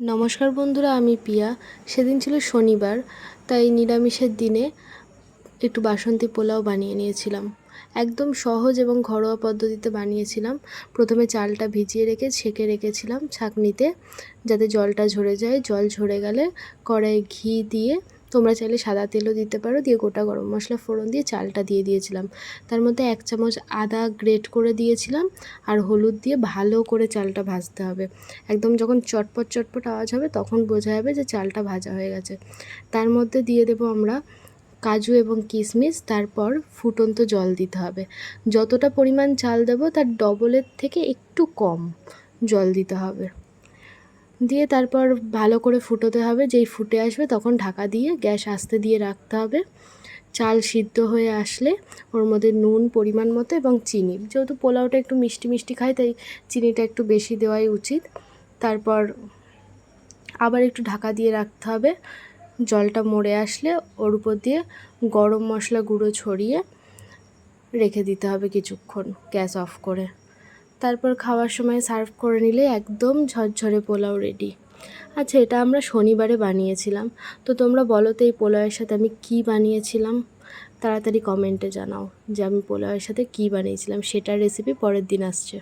নমস্কার বন্ধুরা, আমি পিয়া। সেদিন ছিল শনিবার, তাই নিরামিষের দিনে একটু বাসন্তী পোলাও বানিয়ে নিয়েছিলাম। একদম সহজ এবং ঘরোয়া পদ্ধতিতে বানিয়েছিলাম। প্রথমে চালটা ভিজিয়ে রেখে ছেঁকে রেখেছিলাম ছাঁকনিতে, যাতে জলটা ঝরে যায়। জল ঝরে গেলে কড়াইয়ে ঘি দিয়ে, তোমরা চাইলে সাদা তেলও দিতে পারো, দিয়ে গোটা গরম মশলা ফোড়ন দিয়ে চালটা দিয়ে দিয়েছিলাম। তার মধ্যে 1 চামচ আদা গ্রেট করে দিয়েছিলাম, আর হলুদ দিয়ে ভালো করে চালটা ভাজতে হবে। একদম যখন চটপট চটপট আওয়াজ হবে তখন বোঝা যাবে যে চালটা ভাজা হয়ে গেছে। তার মধ্যে দিয়ে দেবো আমরা কাজু এবং কিশমিশ। তারপর ফুটন্ত জল দিতে হবে। যতটা পরিমাণ চাল দেবো তার ডবলের থেকে একটু কম জল দিতে হবে। দিয়ে তারপর ভালো করে ফুটোতে হবে। যেই ফুটে আসবে তখন ঢাকা দিয়ে গ্যাস আস্তে দিয়ে রাখতে হবে। চাল সিদ্ধ হয়ে আসলে ওর মধ্যে নুন পরিমাণ মতো এবং চিনি, যেহেতু পোলাওটা একটু মিষ্টি মিষ্টি খায় তাই চিনিটা একটু বেশি দেওয়াই উচিত। তারপর আবার একটু ঢাকা দিয়ে রাখতে হবে। জলটা মরে আসলে ওর উপর দিয়ে গরম মশলা গুঁড়ো ছড়িয়ে রেখে দিতে হবে কিছুক্ষণ, গ্যাস অফ করে। তারপর খাওয়ার সময় সার্ভ করে নিলে একদম ঝরঝরে পোলাও রেডি। আচ্ছা, এটা আমরা শনিবারে বানিয়েছিলাম। তো তোমরা বলো তো এই পোলাওয়ের সাথে আমি কী বানিয়েছিলাম? তাড়াতাড়ি কমেন্টে জানাও যে আমি পোলাওয়ের সাথে কী বানিয়েছিলাম। সেটার রেসিপি পরের দিন আসছে।